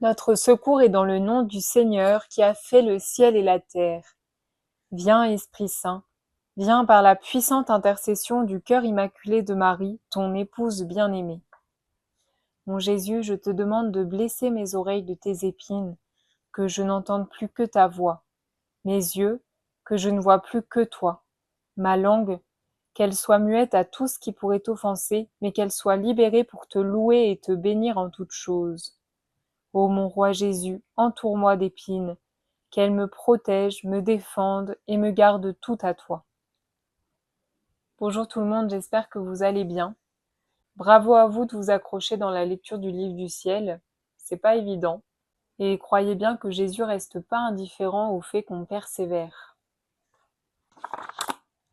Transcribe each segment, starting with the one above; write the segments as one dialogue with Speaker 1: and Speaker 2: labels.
Speaker 1: Notre secours est dans le nom du Seigneur qui a fait le ciel et la terre. Viens, Esprit Saint, viens par la puissante intercession du cœur immaculé de Marie, ton épouse bien-aimée. Mon Jésus, je te demande de blesser mes oreilles de tes épines, que je n'entende plus que ta voix, mes yeux, que je ne vois plus que toi, ma langue, qu'elle soit muette à tout ce qui pourrait t'offenser, mais qu'elle soit libérée pour te louer et te bénir en toutes choses. Ô mon roi Jésus, entoure-moi d'épines, qu'elles me protègent, me défendent et me gardent tout à toi. Bonjour tout le monde, j'espère que vous allez bien. Bravo à vous de vous accrocher dans la lecture du livre du ciel, c'est pas évident. Et croyez bien que Jésus reste pas indifférent au fait qu'on persévère.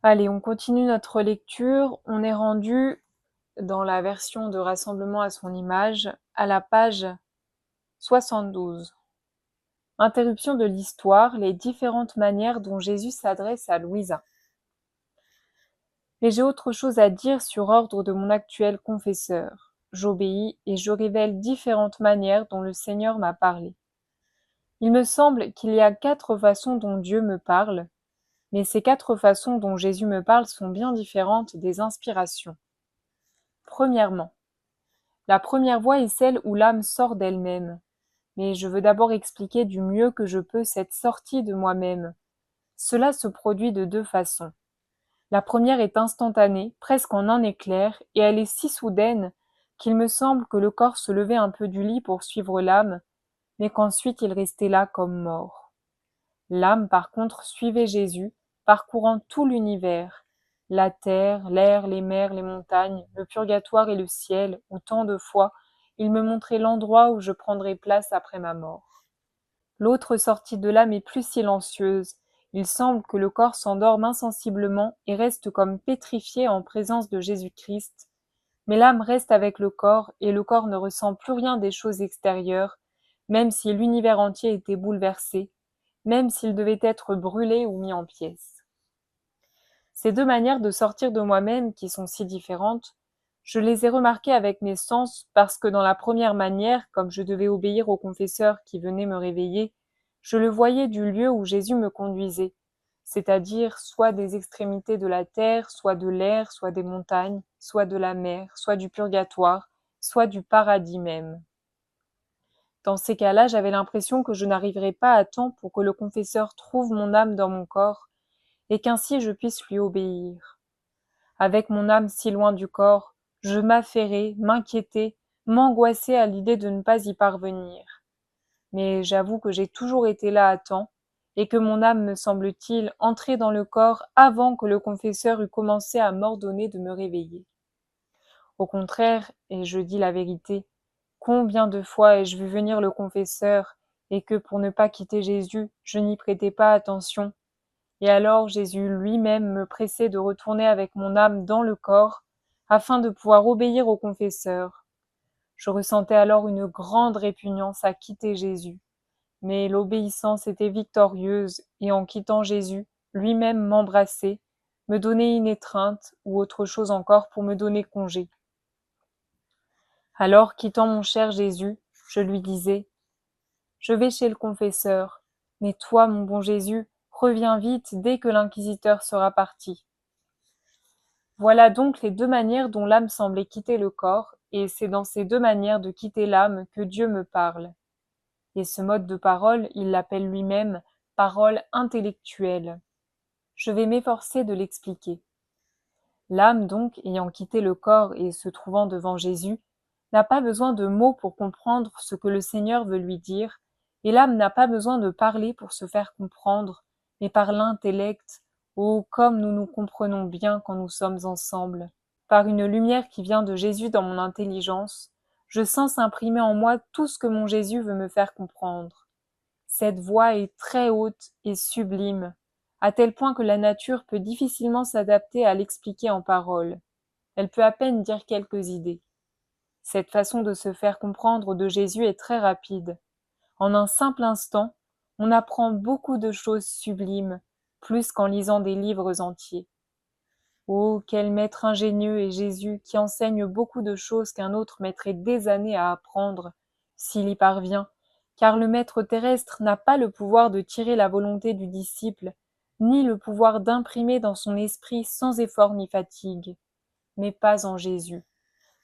Speaker 1: Allez, on continue notre lecture. On est rendu dans la version de Rassemblement à son image, à la page 72. Interruption de l'histoire, les différentes manières dont Jésus s'adresse à Louisa. Mais j'ai autre chose à dire sur ordre de mon actuel confesseur. J'obéis et je révèle différentes manières dont le Seigneur m'a parlé. Il me semble qu'il y a 4 façons dont Dieu me parle, mais ces 4 façons dont Jésus me parle sont bien différentes des inspirations. Premièrement, la première voie est celle où l'âme sort d'elle-même, mais je veux d'abord expliquer du mieux que je peux cette sortie de moi-même. Cela se produit de 2 façons. La première est instantanée, presque en un éclair, et elle est si soudaine qu'il me semble que le corps se levait un peu du lit pour suivre l'âme, mais qu'ensuite il restait là comme mort. L'âme, par contre, suivait Jésus, parcourant tout l'univers, la terre, l'air, les mers, les montagnes, le purgatoire et le ciel, où tant de fois il me montrait l'endroit où je prendrais place après ma mort. L'autre sortie de l'âme est plus silencieuse. Il semble que le corps s'endorme insensiblement et reste comme pétrifié en présence de Jésus-Christ, mais l'âme reste avec le corps et le corps ne ressent plus rien des choses extérieures, même si l'univers entier était bouleversé, même s'il devait être brûlé ou mis en pièces. Ces 2 manières de sortir de moi-même, qui sont si différentes, je les ai remarquées avec mes sens parce que dans la première manière, comme je devais obéir au confesseur qui venait me réveiller, je le voyais du lieu où Jésus me conduisait, c'est-à-dire soit des extrémités de la terre, soit de l'air, soit des montagnes, soit de la mer, soit du purgatoire, soit du paradis même. Dans ces cas-là, j'avais l'impression que je n'arriverais pas à temps pour que le confesseur trouve mon âme dans mon corps, et qu'ainsi je puisse lui obéir. Avec mon âme si loin du corps, je m'affairais, m'inquiétais, m'angoissais à l'idée de ne pas y parvenir. Mais j'avoue que j'ai toujours été là à temps, et que mon âme, me semble-t-il, entrait dans le corps avant que le confesseur eût commencé à m'ordonner de me réveiller. Au contraire, et je dis la vérité, combien de fois ai-je vu venir le confesseur, et que, pour ne pas quitter Jésus, je n'y prêtais pas attention, et alors Jésus lui-même me pressait de retourner avec mon âme dans le corps, afin de pouvoir obéir au confesseur. Je ressentais alors une grande répugnance à quitter Jésus, mais l'obéissance était victorieuse, et en quittant Jésus, lui-même m'embrassait, me donnait une étreinte, ou autre chose encore pour me donner congé. Alors, quittant mon cher Jésus, je lui disais « Je vais chez le confesseur, mais toi, mon bon Jésus, reviens vite dès que l'inquisiteur sera parti. » Voilà donc les 2 manières dont l'âme semblait quitter le corps, et c'est dans ces 2 manières de quitter l'âme que Dieu me parle. Et ce mode de parole, il l'appelle lui-même « parole intellectuelle ». Je vais m'efforcer de l'expliquer. L'âme donc, ayant quitté le corps et se trouvant devant Jésus, n'a pas besoin de mots pour comprendre ce que le Seigneur veut lui dire, et l'âme n'a pas besoin de parler pour se faire comprendre, mais par l'intellect, oh, comme nous nous comprenons bien quand nous sommes ensemble. Par une lumière qui vient de Jésus dans mon intelligence, je sens s'imprimer en moi tout ce que mon Jésus veut me faire comprendre. Cette voix est très haute et sublime, à tel point que la nature peut difficilement s'adapter à l'expliquer en paroles. Elle peut à peine dire quelques idées. Cette façon de se faire comprendre de Jésus est très rapide. En un simple instant, on apprend beaucoup de choses sublimes, plus qu'en lisant des livres entiers. Oh, quel maître ingénieux est Jésus qui enseigne beaucoup de choses qu'un autre mettrait des années à apprendre, s'il y parvient, car le maître terrestre n'a pas le pouvoir de tirer la volonté du disciple, ni le pouvoir d'imprimer dans son esprit sans effort ni fatigue, mais pas en Jésus.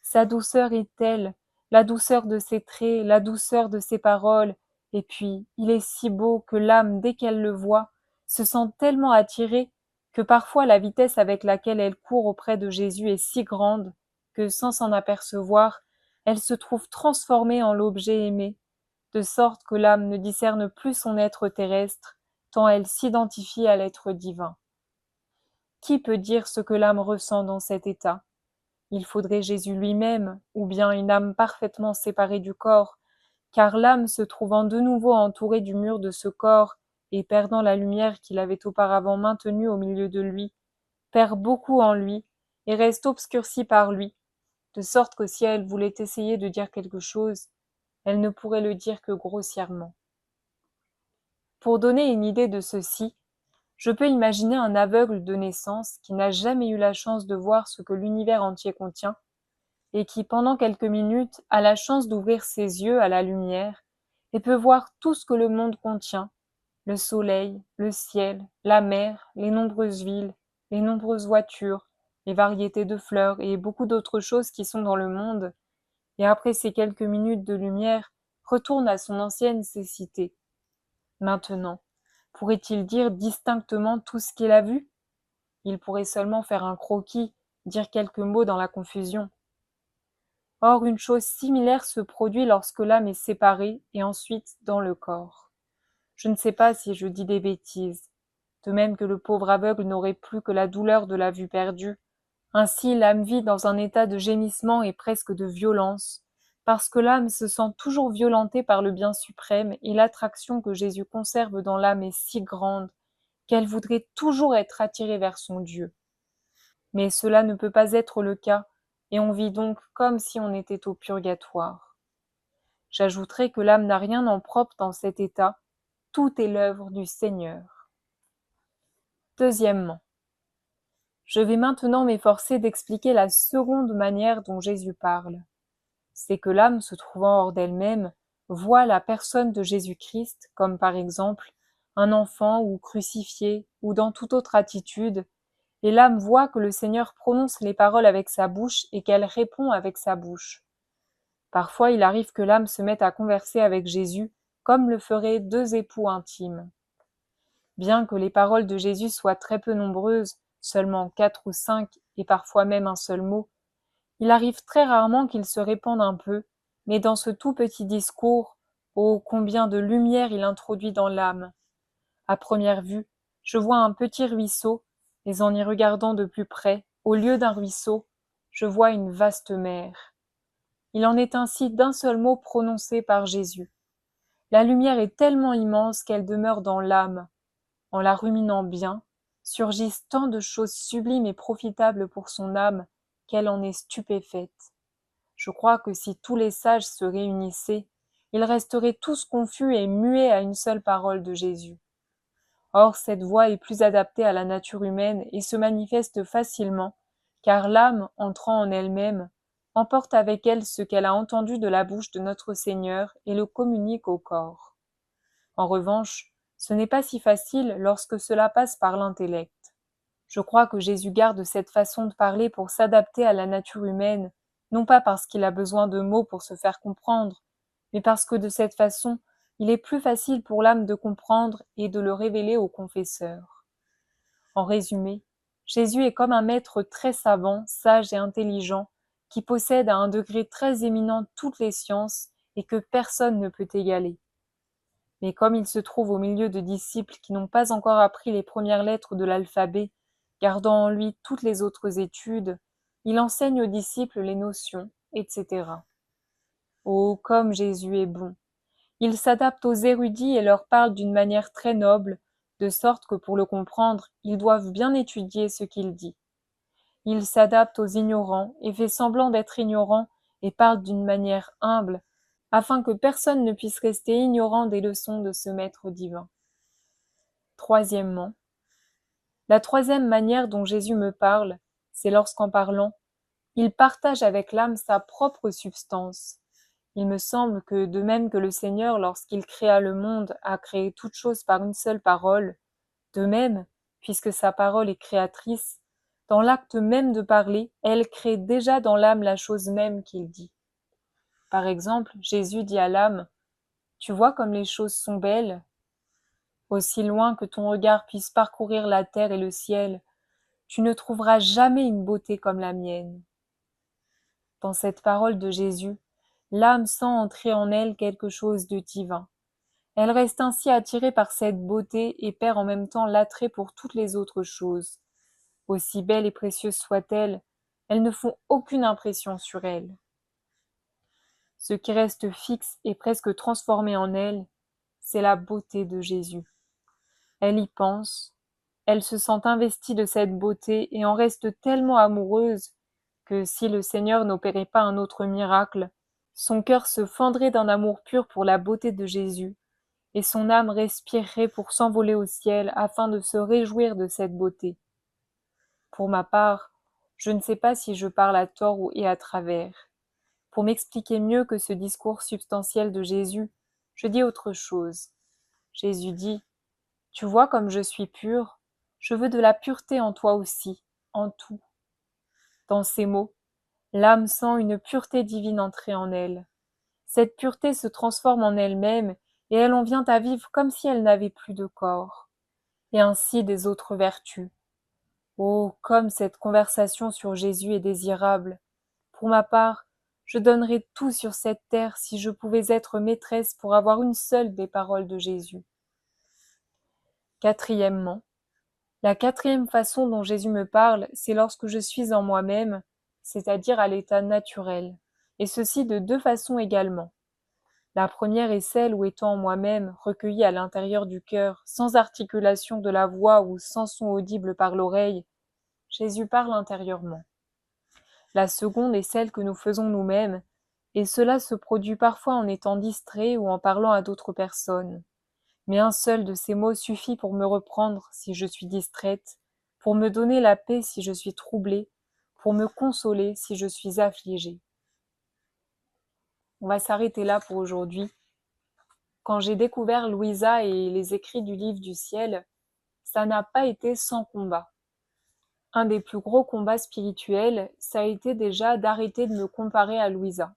Speaker 1: Sa douceur est telle, la douceur de ses traits, la douceur de ses paroles, et puis il est si beau que l'âme, dès qu'elle le voit, se sent tellement attirée que parfois la vitesse avec laquelle elle court auprès de Jésus est si grande que, sans s'en apercevoir, elle se trouve transformée en l'objet aimé, de sorte que l'âme ne discerne plus son être terrestre, tant elle s'identifie à l'être divin. Qui peut dire ce que l'âme ressent dans cet état? Il faudrait Jésus lui-même, ou bien une âme parfaitement séparée du corps, car l'âme se trouvant de nouveau entourée du mur de ce corps, et perdant la lumière qu'il avait auparavant maintenue au milieu de lui, perd beaucoup en lui, et reste obscurcie par lui, de sorte que si elle voulait essayer de dire quelque chose, elle ne pourrait le dire que grossièrement. Pour donner une idée de ceci, je peux imaginer un aveugle de naissance qui n'a jamais eu la chance de voir ce que l'univers entier contient, et qui, pendant quelques minutes, a la chance d'ouvrir ses yeux à la lumière et peut voir tout ce que le monde contient, le soleil, le ciel, la mer, les nombreuses villes, les nombreuses voitures, les variétés de fleurs et beaucoup d'autres choses qui sont dans le monde, et après ces quelques minutes de lumière, retourne à son ancienne cécité. Maintenant, pourrait-il dire distinctement tout ce qu'il a vu? Il pourrait seulement faire un croquis, dire quelques mots dans la confusion. Or une chose similaire se produit lorsque l'âme est séparée et ensuite dans le corps. Je ne sais pas si je dis des bêtises, de même que le pauvre aveugle n'aurait plus que la douleur de la vue perdue. Ainsi l'âme vit dans un état de gémissement et presque de violence, parce que l'âme se sent toujours violentée par le bien suprême et l'attraction que Jésus conserve dans l'âme est si grande qu'elle voudrait toujours être attirée vers son Dieu. Mais cela ne peut pas être le cas, et on vit donc comme si on était au purgatoire. J'ajouterai que l'âme n'a rien en propre dans cet état, tout est l'œuvre du Seigneur. Deuxièmement, je vais maintenant m'efforcer d'expliquer la seconde manière dont Jésus parle. C'est que l'âme, se trouvant hors d'elle-même, voit la personne de Jésus-Christ, comme par exemple un enfant ou crucifié, ou dans toute autre attitude, et l'âme voit que le Seigneur prononce les paroles avec sa bouche et qu'elle répond avec sa bouche. Parfois, il arrive que l'âme se mette à converser avec Jésus, comme le feraient deux époux intimes. Bien que les paroles de Jésus soient très peu nombreuses, seulement 4 ou 5, et parfois même un seul mot, il arrive très rarement qu'il se répande un peu, mais dans ce tout petit discours, oh, combien de lumière il introduit dans l'âme! À première vue, je vois un petit ruisseau, mais en y regardant de plus près, au lieu d'un ruisseau, je vois une vaste mer. Il en est ainsi d'un seul mot prononcé par Jésus. La lumière est tellement immense qu'elle demeure dans l'âme. En la ruminant bien, surgissent tant de choses sublimes et profitables pour son âme qu'elle en est stupéfaite. Je crois que si tous les sages se réunissaient, ils resteraient tous confus et muets à une seule parole de Jésus. Or cette voix est plus adaptée à la nature humaine et se manifeste facilement, car l'âme, entrant en elle-même, emporte avec elle ce qu'elle a entendu de la bouche de notre Seigneur et le communique au corps. En revanche, ce n'est pas si facile lorsque cela passe par l'intellect. Je crois que Jésus garde cette façon de parler pour s'adapter à la nature humaine, non pas parce qu'il a besoin de mots pour se faire comprendre, mais parce que de cette façon, il est plus facile pour l'âme de comprendre et de le révéler au confesseur. En résumé, Jésus est comme un maître très savant, sage et intelligent, qui possède à un degré très éminent toutes les sciences et que personne ne peut égaler. Mais comme il se trouve au milieu de disciples qui n'ont pas encore appris les premières lettres de l'alphabet, gardant en lui toutes les autres études, il enseigne aux disciples les notions, etc. Oh, comme Jésus est bon! Il s'adapte aux érudits et leur parle d'une manière très noble, de sorte que pour le comprendre, ils doivent bien étudier ce qu'il dit. Il s'adapte aux ignorants et fait semblant d'être ignorant et parle d'une manière humble, afin que personne ne puisse rester ignorant des leçons de ce Maître divin. Troisièmement, la troisième manière dont Jésus me parle, c'est lorsqu'en parlant, il partage avec l'âme sa propre substance, Il me semble que de même que le Seigneur, lorsqu'il créa le monde, a créé toute chose par une seule parole, de même, puisque sa parole est créatrice, dans l'acte même de parler, elle crée déjà dans l'âme la chose même qu'il dit. Par exemple, Jésus dit à l'âme, « Tu vois comme les choses sont belles ?» Aussi loin que ton regard puisse parcourir la terre et le ciel, tu ne trouveras jamais une beauté comme la mienne. Dans cette parole de Jésus, l'âme sent entrer en elle quelque chose de divin. Elle reste ainsi attirée par cette beauté et perd en même temps l'attrait pour toutes les autres choses. Aussi belles et précieuses soient-elles, elles ne font aucune impression sur elle. Ce qui reste fixe et presque transformé en elle, c'est la beauté de Jésus. Elle y pense, elle se sent investie de cette beauté et en reste tellement amoureuse que si le Seigneur n'opérait pas un autre miracle, son cœur se fendrait d'un amour pur pour la beauté de Jésus, et son âme respirerait pour s'envoler au ciel afin de se réjouir de cette beauté. Pour ma part, je ne sais pas si je parle à tort et à travers. Pour m'expliquer mieux que ce discours substantiel de Jésus, je dis autre chose. Jésus dit, « Tu vois comme je suis pur, je veux de la pureté en toi aussi, en tout. » Dans ces mots, l'âme sent une pureté divine entrer en elle. Cette pureté se transforme en elle-même et elle en vient à vivre comme si elle n'avait plus de corps. Et ainsi des autres vertus. Oh, comme cette conversation sur Jésus est désirable. Pour ma part, je donnerais tout sur cette terre si je pouvais être maîtresse pour avoir une seule des paroles de Jésus. Quatrièmement, la quatrième façon dont Jésus me parle, c'est lorsque je suis en moi-même, c'est-à-dire à l'état naturel, et ceci de deux façons également. La première est celle où étant en moi-même, recueillie à l'intérieur du cœur, sans articulation de la voix ou sans son audible par l'oreille, Jésus parle intérieurement. La seconde est celle que nous faisons nous-mêmes, et cela se produit parfois en étant distrait ou en parlant à d'autres personnes. Mais un seul de ces mots suffit pour me reprendre si je suis distraite, pour me donner la paix si je suis troublée, pour me consoler si je suis affligée. On va s'arrêter là pour aujourd'hui. Quand j'ai découvert Louisa et les écrits du livre du ciel, ça n'a pas été sans combat. Un des plus gros combats spirituels, ça a été déjà d'arrêter de me comparer à Louisa.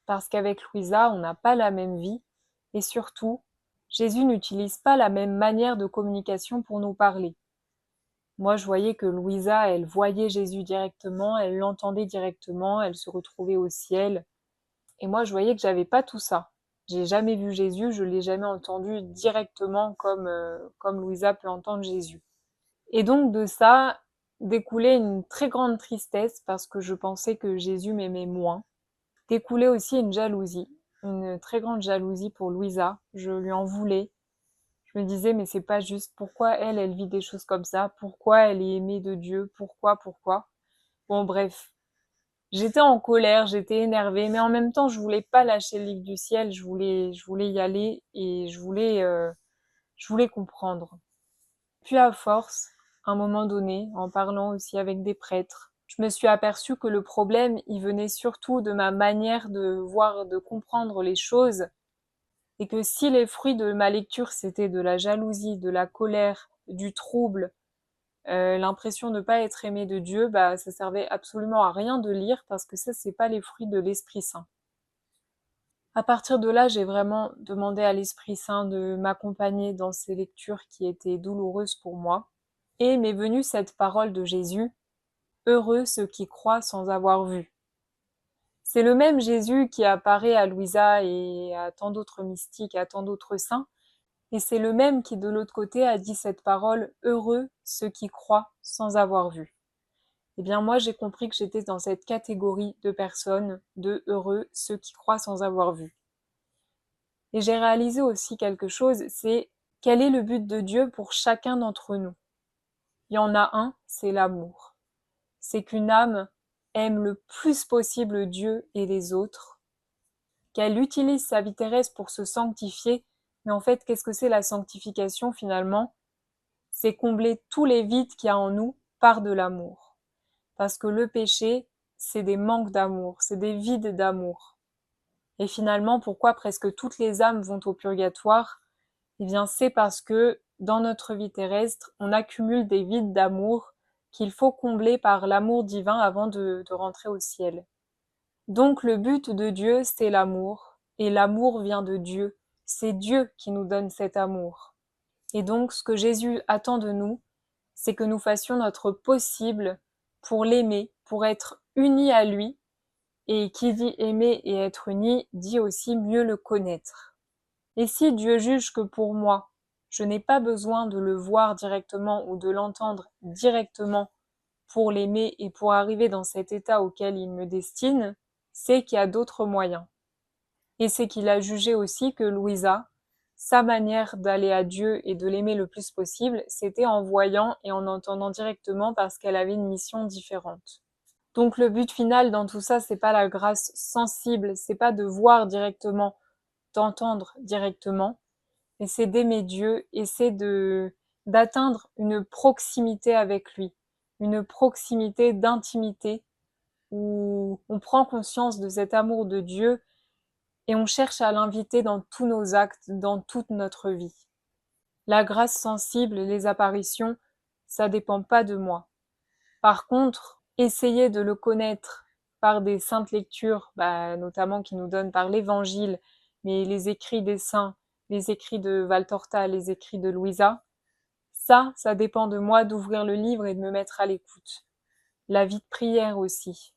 Speaker 1: Parce qu'avec Louisa, on n'a pas la même vie, et surtout, Jésus n'utilise pas la même manière de communication pour nous parler. Moi, je voyais que Louisa, elle voyait Jésus directement, elle l'entendait directement, elle se retrouvait au ciel. Et moi, je voyais que j'avais pas tout ça. J'ai jamais vu Jésus, je l'ai jamais entendu directement comme Louisa peut entendre Jésus. Et donc de ça découlait une très grande tristesse parce que je pensais que Jésus m'aimait moins. Découlait aussi une très grande jalousie pour Louisa. Je lui en voulais. Je me disais, mais c'est pas juste. Pourquoi elle vit des choses comme ça? Pourquoi elle est aimée de Dieu? Pourquoi? Bon, bref. J'étais en colère, j'étais énervée, mais en même temps, je voulais pas lâcher le livre du ciel. Je voulais y aller et je voulais comprendre. Puis à force, à un moment donné, en parlant aussi avec des prêtres, je me suis aperçue que le problème, il venait surtout de ma manière de voir, de comprendre les choses, et que si les fruits de ma lecture c'était de la jalousie, de la colère, du trouble, l'impression de ne pas être aimé de Dieu, bah ça servait absolument à rien de lire parce que ça c'est pas les fruits de l'Esprit Saint. À partir de là, j'ai vraiment demandé à l'Esprit Saint de m'accompagner dans ces lectures qui étaient douloureuses pour moi. Et m'est venue cette parole de Jésus, « Heureux ceux qui croient sans avoir vu ». C'est le même Jésus qui apparaît à Louisa et à tant d'autres mystiques, à tant d'autres saints, et c'est le même qui de l'autre côté a dit cette parole, « Heureux ceux qui croient sans avoir vu ». Eh bien moi j'ai compris que j'étais dans cette catégorie de personnes, de heureux ceux qui croient sans avoir vu. Et j'ai réalisé aussi quelque chose, c'est quel est le but de Dieu pour chacun d'entre nous. Il y en a un, c'est l'amour. C'est qu'une âme aime le plus possible Dieu et les autres, qu'elle utilise sa vie terrestre pour se sanctifier, mais en fait, qu'est-ce que c'est la sanctification finalement? C'est combler tous les vides qu'il y a en nous par de l'amour. Parce que le péché, c'est des manques d'amour, c'est des vides d'amour. Et finalement, pourquoi presque toutes les âmes vont au purgatoire? Eh bien, c'est parce que dans notre vie terrestre, on accumule des vides d'amour qu'il faut combler par l'amour divin avant de rentrer au ciel. Donc le but de Dieu, c'est l'amour, et l'amour vient de Dieu. C'est Dieu qui nous donne cet amour. Et donc ce que Jésus attend de nous, c'est que nous fassions notre possible pour l'aimer, pour être unis à lui, et qui dit aimer et être uni, dit aussi mieux le connaître. Et si Dieu juge que pour moi, je n'ai pas besoin de le voir directement ou de l'entendre directement pour l'aimer et pour arriver dans cet état auquel il me destine, c'est qu'il y a d'autres moyens. Et c'est qu'il a jugé aussi que Louisa, sa manière d'aller à Dieu et de l'aimer le plus possible, c'était en voyant et en entendant directement parce qu'elle avait une mission différente. Donc le but final dans tout ça, c'est pas la grâce sensible, c'est pas de voir directement, d'entendre directement, mais c'est d'aimer Dieu et c'est d'atteindre une proximité avec lui, une proximité d'intimité où on prend conscience de cet amour de Dieu et on cherche à l'inviter dans tous nos actes, dans toute notre vie. La grâce sensible, les apparitions, ça dépend pas de moi. Par contre, essayer de le connaître par des saintes lectures, notamment qui nous donnent par l'Évangile, mais les écrits des saints, les écrits de Valtorta, les écrits de Louisa, ça dépend de moi d'ouvrir le livre et de me mettre à l'écoute. La vie de prière aussi.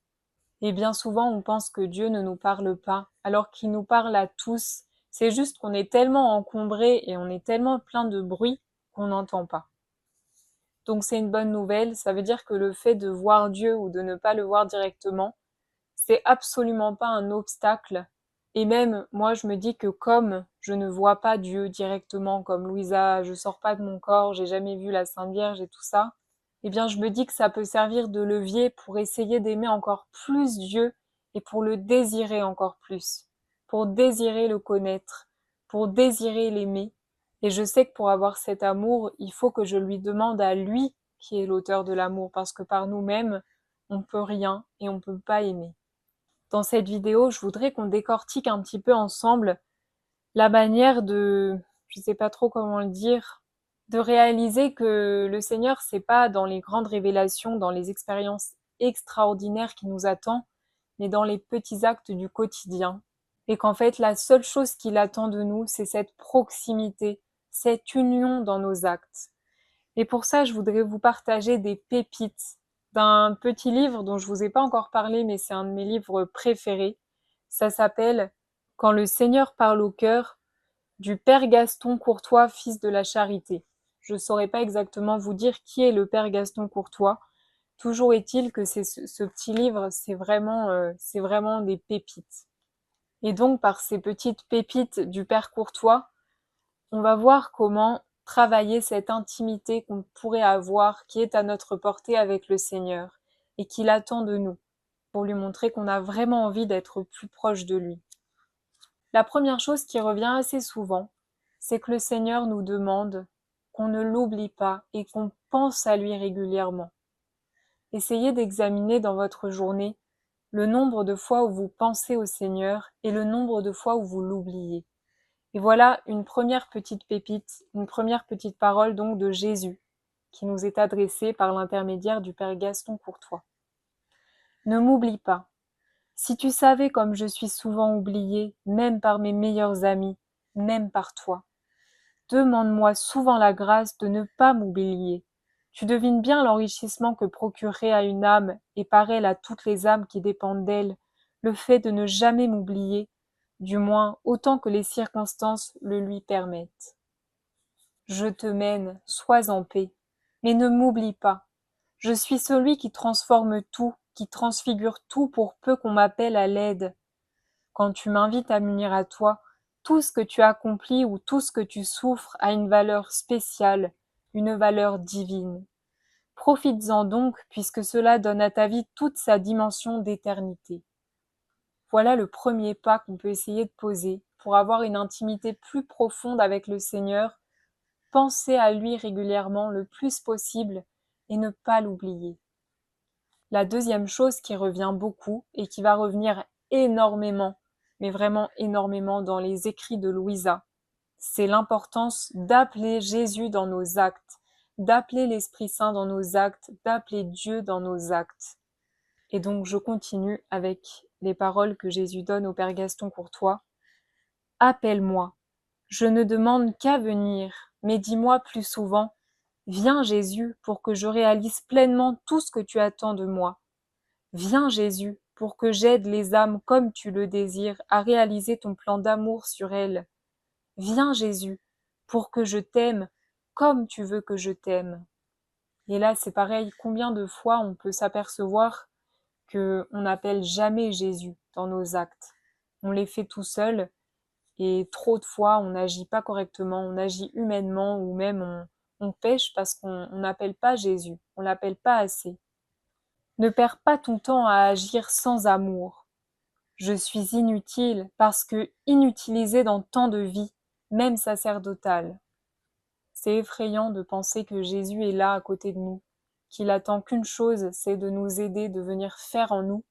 Speaker 1: Et bien souvent, on pense que Dieu ne nous parle pas, alors qu'il nous parle à tous. C'est juste qu'on est tellement encombré et on est tellement plein de bruit qu'on n'entend pas. Donc c'est une bonne nouvelle, ça veut dire que le fait de voir Dieu ou de ne pas le voir directement, c'est absolument pas un obstacle. Et même, moi, je me dis que comme je ne vois pas Dieu directement, comme Louisa, je sors pas de mon corps, j'ai jamais vu la Sainte Vierge et tout ça, eh bien, je me dis que ça peut servir de levier pour essayer d'aimer encore plus Dieu et pour le désirer encore plus, pour désirer le connaître, pour désirer l'aimer. Et je sais que pour avoir cet amour, il faut que je lui demande à lui qui est l'auteur de l'amour, parce que par nous-mêmes, on peut rien et on peut pas aimer. Dans cette vidéo, je voudrais qu'on décortique un petit peu ensemble la manière je sais pas trop comment le dire, de réaliser que le Seigneur, c'est pas dans les grandes révélations, dans les expériences extraordinaires qui nous attendent, mais dans les petits actes du quotidien. Et qu'en fait, la seule chose qu'il attend de nous, c'est cette proximité, cette union dans nos actes. Et pour ça, je voudrais vous partager des pépites d'un petit livre dont je vous ai pas encore parlé, mais c'est un de mes livres préférés. Ça s'appelle Quand le Seigneur parle au cœur, du Père Gaston Courtois, fils de la Charité. Je ne saurais pas exactement vous dire qui est le Père Gaston Courtois. Toujours est-il que ce petit livre, c'est vraiment des pépites. Et donc, par ces petites pépites du Père Courtois, on va voir comment travailler cette intimité qu'on pourrait avoir, qui est à notre portée avec le Seigneur, et qu'il attend de nous, pour lui montrer qu'on a vraiment envie d'être plus proche de lui. La première chose qui revient assez souvent, c'est que le Seigneur nous demande qu'on ne l'oublie pas et qu'on pense à lui régulièrement. Essayez d'examiner dans votre journée le nombre de fois où vous pensez au Seigneur et le nombre de fois où vous l'oubliez. Et voilà une première petite pépite, une première petite parole donc de Jésus, qui nous est adressée par l'intermédiaire du Père Gaston Courtois. Ne m'oublie pas. Si tu savais comme je suis souvent oubliée, même par mes meilleurs amis, même par toi. Demande-moi souvent la grâce de ne pas m'oublier. Tu devines bien l'enrichissement que procurerait à une âme, et par elle à toutes les âmes qui dépendent d'elle, le fait de ne jamais m'oublier, du moins autant que les circonstances le lui permettent. Je te mène, sois en paix, mais ne m'oublie pas. Je suis celui qui transforme tout, qui transfigure tout pour peu qu'on m'appelle à l'aide. Quand tu m'invites à m'unir à toi, tout ce que tu accomplis ou tout ce que tu souffres a une valeur spéciale, une valeur divine. Profites-en donc, puisque cela donne à ta vie toute sa dimension d'éternité. Voilà le premier pas qu'on peut essayer de poser pour avoir une intimité plus profonde avec le Seigneur. Pensez à lui régulièrement le plus possible et ne pas l'oublier. La deuxième chose qui revient beaucoup et qui va revenir énormément mais vraiment énormément dans les écrits de Louisa. C'est l'importance d'appeler Jésus dans nos actes, d'appeler l'Esprit Saint dans nos actes, d'appeler Dieu dans nos actes. Et donc je continue avec les paroles que Jésus donne au Père Gaston Courtois. « Appelle-moi, je ne demande qu'à venir, mais dis-moi plus souvent, viens Jésus pour que je réalise pleinement tout ce que tu attends de moi. Viens Jésus pour que j'aide les âmes comme tu le désires à réaliser ton plan d'amour sur elles. Viens Jésus pour que je t'aime comme tu veux que je t'aime. » Et là c'est pareil, combien de fois on peut s'apercevoir qu'on n'appelle jamais Jésus dans nos actes. On les fait tout seul et trop de fois on n'agit pas correctement, on agit humainement ou même on pêche parce qu'on n'appelle pas Jésus, on l'appelle pas assez. Ne perds pas ton temps à agir sans amour. Je suis inutile parce que inutilisé dans tant de vies, même sacerdotales. C'est effrayant de penser que Jésus est là à côté de nous, qu'il attend qu'une chose, c'est de nous aider, de venir faire en nous,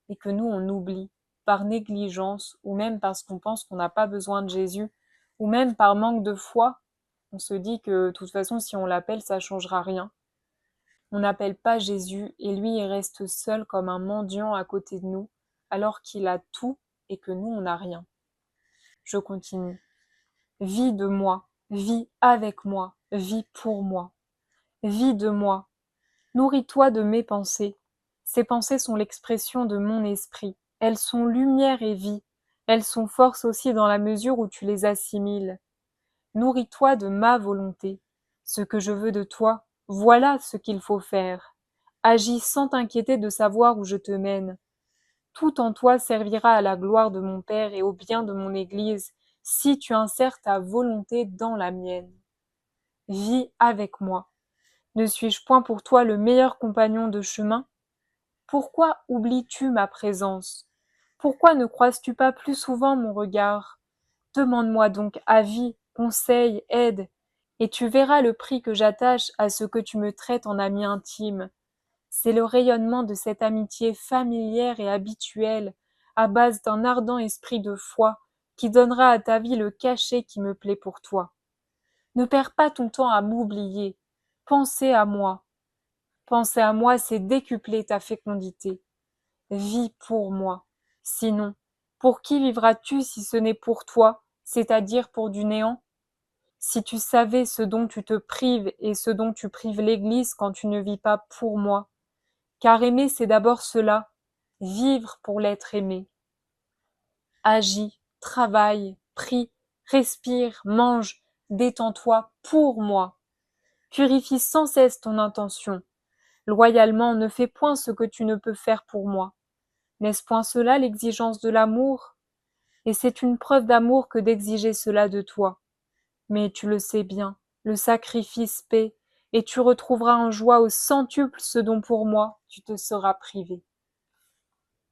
Speaker 1: et que nous on oublie, par négligence, ou même parce qu'on pense qu'on n'a pas besoin de Jésus, ou même par manque de foi. On se dit que de toute façon si on l'appelle ça changera rien. On n'appelle pas Jésus et lui il reste seul comme un mendiant à côté de nous, alors qu'il a tout et que nous on n'a rien. Je continue. Vis de moi, vis avec moi, vis pour moi. Vis de moi. Nourris-toi de mes pensées. Ces pensées sont l'expression de mon esprit. Elles sont lumière et vie. Elles sont force aussi dans la mesure où tu les assimiles. Nourris-toi de ma volonté. Ce que je veux de toi, voilà ce qu'il faut faire. Agis sans t'inquiéter de savoir où je te mène. Tout en toi servira à la gloire de mon Père et au bien de mon Église, si tu insères ta volonté dans la mienne. Vis avec moi. Ne suis-je point pour toi le meilleur compagnon de chemin ? Pourquoi oublies-tu ma présence ? Pourquoi ne croises-tu pas plus souvent mon regard ? Demande-moi donc avis, conseil, aide, et tu verras le prix que j'attache à ce que tu me traites en ami intime. C'est le rayonnement de cette amitié familière et habituelle, à base d'un ardent esprit de foi, qui donnera à ta vie le cachet qui me plaît pour toi. Ne perds pas ton temps à m'oublier. Penser à moi. Penser à moi, c'est décupler ta fécondité. Vis pour moi. Sinon, pour qui vivras-tu si ce n'est pour toi, c'est-à-dire pour du néant ? Si tu savais ce dont tu te prives et ce dont tu prives l'Église quand tu ne vis pas pour moi. Car aimer, c'est d'abord cela, vivre pour l'être aimé. Agis, travaille, prie, respire, mange, détends-toi pour moi. Purifie sans cesse ton intention. Loyalement, ne fais point ce que tu ne peux faire pour moi. N'est-ce point cela l'exigence de l'amour ? Et c'est une preuve d'amour que d'exiger cela de toi. Mais tu le sais bien, le sacrifice paie, et tu retrouveras en joie au centuple ce dont pour moi tu te seras privé.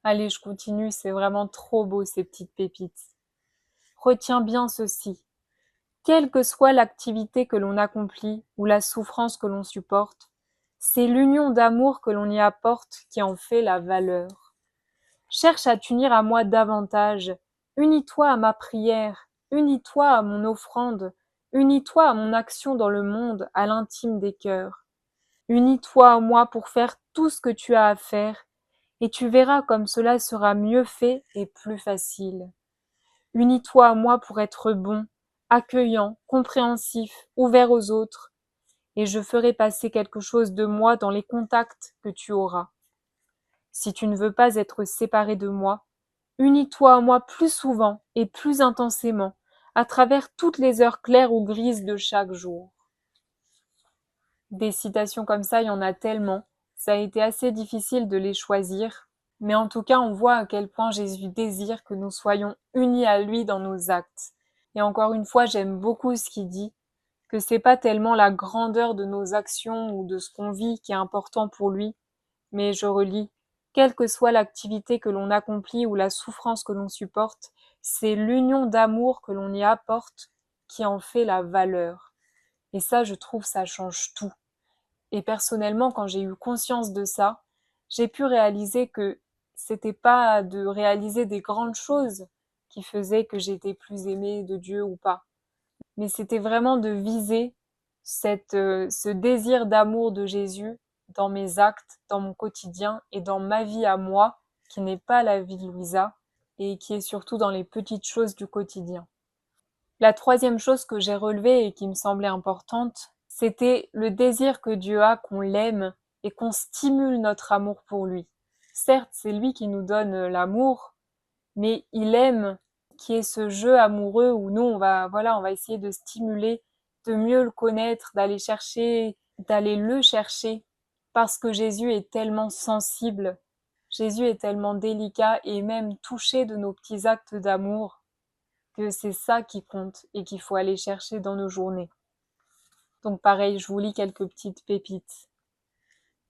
Speaker 1: Allez, je continue, c'est vraiment trop beau ces petites pépites. Retiens bien ceci. Quelle que soit l'activité que l'on accomplit ou la souffrance que l'on supporte, c'est l'union d'amour que l'on y apporte qui en fait la valeur. Cherche à t'unir à moi davantage, unis-toi à ma prière, unis-toi à mon offrande, unis-toi à mon action dans le monde, à l'intime des cœurs. Unis-toi à moi pour faire tout ce que tu as à faire, et tu verras comme cela sera mieux fait et plus facile. Unis-toi à moi pour être bon, accueillant, compréhensif, ouvert aux autres, et je ferai passer quelque chose de moi dans les contacts que tu auras. Si tu ne veux pas être séparé de moi, unis-toi à moi plus souvent et plus intensément, à travers toutes les heures claires ou grises de chaque jour. Des citations comme ça, il y en a tellement. Ça a été assez difficile de les choisir, mais en tout cas, on voit à quel point Jésus désire que nous soyons unis à lui dans nos actes. Et encore une fois, j'aime beaucoup ce qu'il dit, que c'est pas tellement la grandeur de nos actions ou de ce qu'on vit qui est important pour lui, mais je relis, quelle que soit l'activité que l'on accomplit ou la souffrance que l'on supporte, c'est l'union d'amour que l'on y apporte qui en fait la valeur. Et ça, je trouve, ça change tout. Et personnellement, quand j'ai eu conscience de ça, j'ai pu réaliser que c'était pas de réaliser des grandes choses qui faisait que j'étais plus aimée de Dieu ou pas. Mais c'était vraiment de viser ce désir d'amour de Jésus dans mes actes, dans mon quotidien et dans ma vie à moi, qui n'est pas la vie de Louisa et qui est surtout dans les petites choses du quotidien. La troisième chose que j'ai relevée et qui me semblait importante, c'était le désir que Dieu a qu'on l'aime et qu'on stimule notre amour pour lui. Certes, c'est lui qui nous donne l'amour, mais il aime qu'il y ait ce jeu amoureux où nous, on va essayer de stimuler, de mieux le connaître, d'aller chercher, d'aller le chercher, parce que Jésus est tellement sensible, Jésus est tellement délicat et même touché de nos petits actes d'amour, que c'est ça qui compte et qu'il faut aller chercher dans nos journées. Donc pareil, je vous lis quelques petites pépites.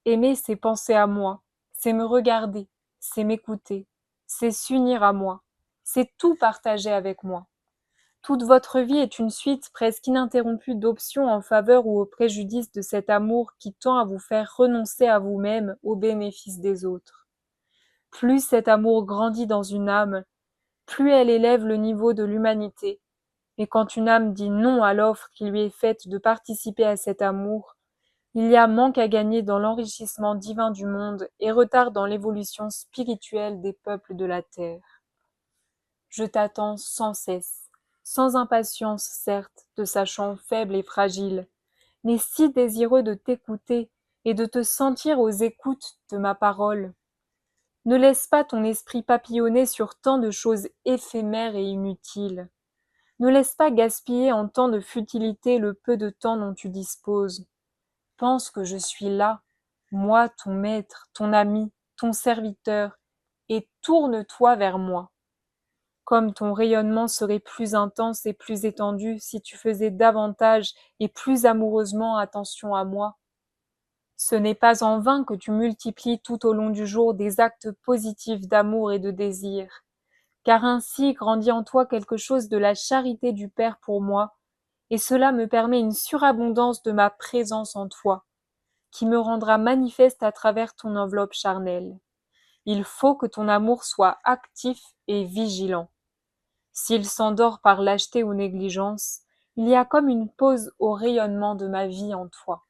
Speaker 1: Aimer, c'est penser à moi, c'est me regarder, c'est m'écouter, c'est s'unir à moi, c'est tout partager avec moi. Toute votre vie est une suite presque ininterrompue d'options en faveur ou au préjudice de cet amour qui tend à vous faire renoncer à vous-même au bénéfice des autres. Plus cet amour grandit dans une âme, plus elle élève le niveau de l'humanité. Et quand une âme dit non à l'offre qui lui est faite de participer à cet amour, il y a manque à gagner dans l'enrichissement divin du monde et retard dans l'évolution spirituelle des peuples de la terre. Je t'attends sans cesse, sans impatience certes, te sachant faible et fragile, mais si désireux de t'écouter et de te sentir aux écoutes de ma parole. Ne laisse pas ton esprit papillonner sur tant de choses éphémères et inutiles. Ne laisse pas gaspiller en tant de futilité le peu de temps dont tu disposes. Pense que je suis là, moi ton maître, ton ami, ton serviteur, et tourne-toi vers moi. Comme ton rayonnement serait plus intense et plus étendu si tu faisais davantage et plus amoureusement attention à moi. Ce n'est pas en vain que tu multiplies tout au long du jour des actes positifs d'amour et de désir, car ainsi grandit en toi quelque chose de la charité du Père pour moi, et cela me permet une surabondance de ma présence en toi, qui me rendra manifeste à travers ton enveloppe charnelle. Il faut que ton amour soit actif et vigilant. S'il s'endort par lâcheté ou négligence, il y a comme une pause au rayonnement de ma vie en toi.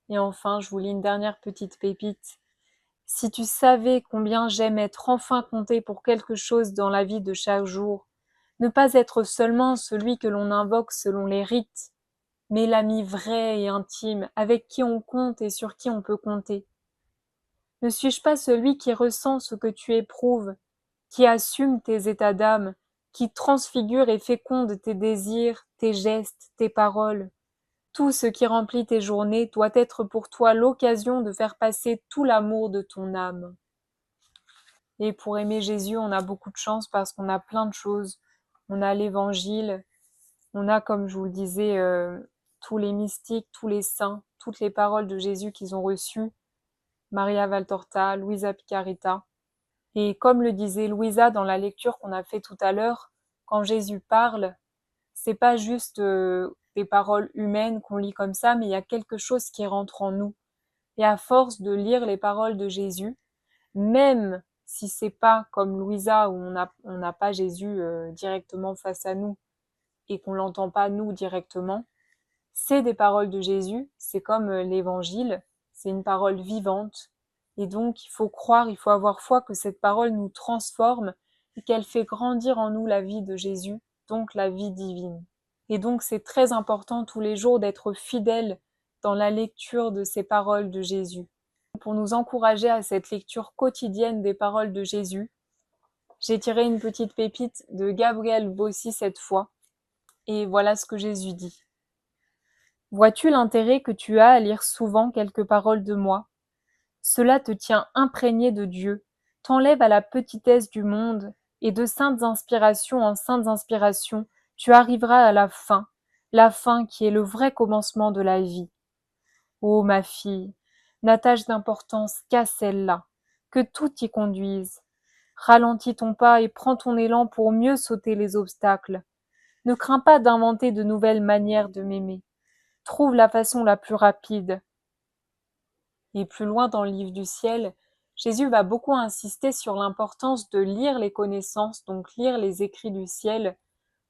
Speaker 1: Et enfin, je vous lis une dernière petite pépite. Si tu savais combien j'aime être enfin compté pour quelque chose dans la vie de chaque jour, ne pas être seulement celui que l'on invoque selon les rites, mais l'ami vrai et intime, avec qui on compte et sur qui on peut compter. Ne suis-je pas celui qui ressent ce que tu éprouves, qui assume tes états d'âme, qui transfigure et féconde tes désirs, tes gestes, tes paroles? Tout ce qui remplit tes journées doit être pour toi l'occasion de faire passer tout l'amour de ton âme. Et pour aimer Jésus, on a beaucoup de chance parce qu'on a plein de choses. On a l'Évangile, on a, comme je vous le disais, tous les mystiques, tous les saints, toutes les paroles de Jésus qu'ils ont reçues, Maria Valtorta, Luisa Picaretta. Et comme le disait Louisa dans la lecture qu'on a fait tout à l'heure, quand Jésus parle, c'est pas juste des paroles humaines qu'on lit comme ça, mais il y a quelque chose qui rentre en nous. Et à force de lire les paroles de Jésus, même si c'est pas comme Louisa où on n'a pas Jésus directement face à nous et qu'on l'entend pas nous directement, c'est des paroles de Jésus, c'est comme l'évangile, c'est une parole vivante. Et donc il faut croire, il faut avoir foi que cette parole nous transforme et qu'elle fait grandir en nous la vie de Jésus, donc la vie divine. Et donc c'est très important tous les jours d'être fidèle dans la lecture de ces paroles de Jésus. Pour nous encourager à cette lecture quotidienne des paroles de Jésus, j'ai tiré une petite pépite de Gabriel Bossi cette fois, et voilà ce que Jésus dit. Vois-tu l'intérêt que tu as à lire souvent quelques paroles de moi? Cela te tient imprégné de Dieu, t'enlève à la petitesse du monde, et de saintes inspirations en saintes inspirations, tu arriveras à la fin qui est le vrai commencement de la vie. Ô ma fille, n'attache d'importance qu'à celle-là, que tout y conduise. Ralentis ton pas et prends ton élan pour mieux sauter les obstacles. Ne crains pas d'inventer de nouvelles manières de m'aimer. Trouve la façon la plus rapide. Et plus loin dans le livre du ciel, Jésus va beaucoup insister sur l'importance de lire les connaissances, donc lire les écrits du ciel,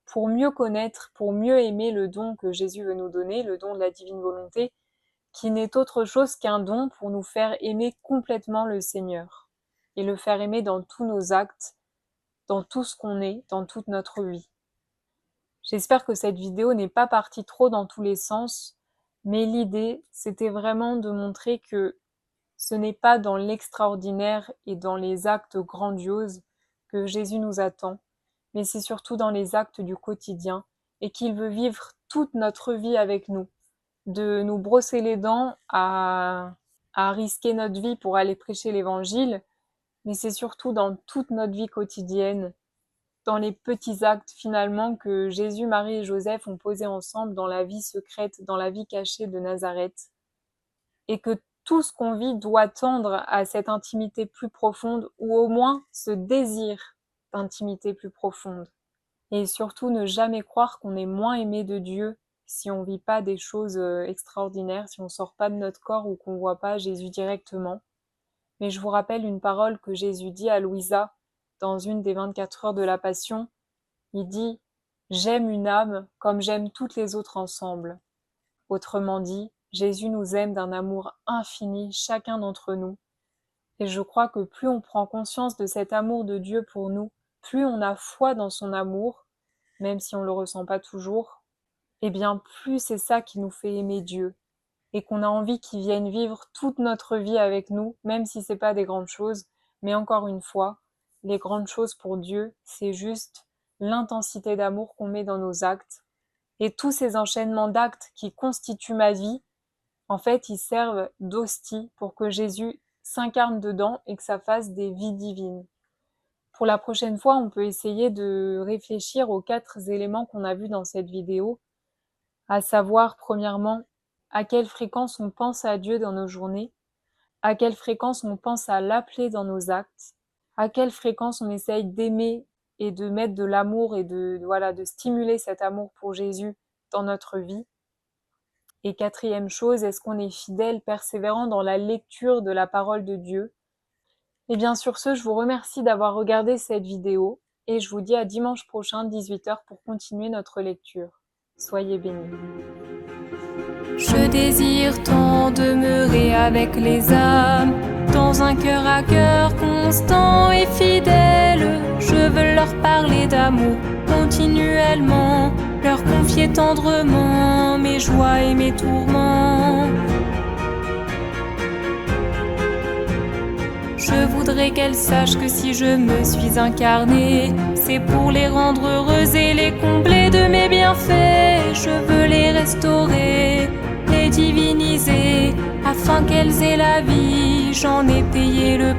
Speaker 1: pour mieux connaître, pour mieux aimer le don que Jésus veut nous donner, le don de la divine volonté, qui n'est autre chose qu'un don pour nous faire aimer complètement le Seigneur, et le faire aimer dans tous nos actes, dans tout ce qu'on est, dans toute notre vie. J'espère que cette vidéo n'est pas partie trop dans tous les sens, mais l'idée, c'était vraiment de montrer que ce n'est pas dans l'extraordinaire et dans les actes grandioses que Jésus nous attend, mais c'est surtout dans les actes du quotidien et qu'il veut vivre toute notre vie avec nous, de nous brosser les dents à risquer notre vie pour aller prêcher l'évangile, mais c'est surtout dans toute notre vie quotidienne, dans les petits actes finalement que Jésus, Marie et Joseph ont posés ensemble dans la vie secrète, dans la vie cachée de Nazareth, et que tout ce qu'on vit doit tendre à cette intimité plus profonde, ou au moins ce désir d'intimité plus profonde. Et surtout ne jamais croire qu'on est moins aimé de Dieu si on vit pas des choses extraordinaires, si on sort pas de notre corps ou qu'on voit pas Jésus directement. Mais je vous rappelle une parole que Jésus dit à Louisa dans une des 24 heures de la Passion. Il dit « J'aime une âme comme j'aime toutes les autres ensemble ». Autrement dit, Jésus nous aime d'un amour infini, chacun d'entre nous. Et je crois que plus on prend conscience de cet amour de Dieu pour nous, plus on a foi dans son amour, même si on ne le ressent pas toujours, et bien plus c'est ça qui nous fait aimer Dieu, et qu'on a envie qu'il vienne vivre toute notre vie avec nous, même si c'est pas des grandes choses, mais encore une fois, les grandes choses pour Dieu, c'est juste l'intensité d'amour qu'on met dans nos actes, et tous ces enchaînements d'actes qui constituent ma vie, en fait, ils servent d'hostie pour que Jésus s'incarne dedans et que ça fasse des vies divines. Pour la prochaine fois, on peut essayer de réfléchir aux 4 éléments qu'on a vus dans cette vidéo, à savoir, premièrement, à quelle fréquence on pense à Dieu dans nos journées, à quelle fréquence on pense à l'appeler dans nos actes, à quelle fréquence on essaye d'aimer et de mettre de l'amour et de stimuler cet amour pour Jésus dans notre vie. Et 4e chose, est-ce qu'on est fidèle, persévérant dans la lecture de la parole de Dieu? Et bien sur ce, je vous remercie d'avoir regardé cette vidéo et je vous dis à dimanche prochain 18h pour continuer notre lecture. Soyez bénis.
Speaker 2: Je désire tant demeurer avec les âmes, dans un cœur à cœur constant et fidèle. Je veux leur parler d'amour continuellement, leur confier tendrement mes joies et mes tourments. Je voudrais qu'elles sachent que si je me suis incarnée, c'est pour les rendre heureuses et les combler de mes bienfaits. Je veux les restaurer, les diviniser, afin qu'elles aient la vie. J'en ai payé le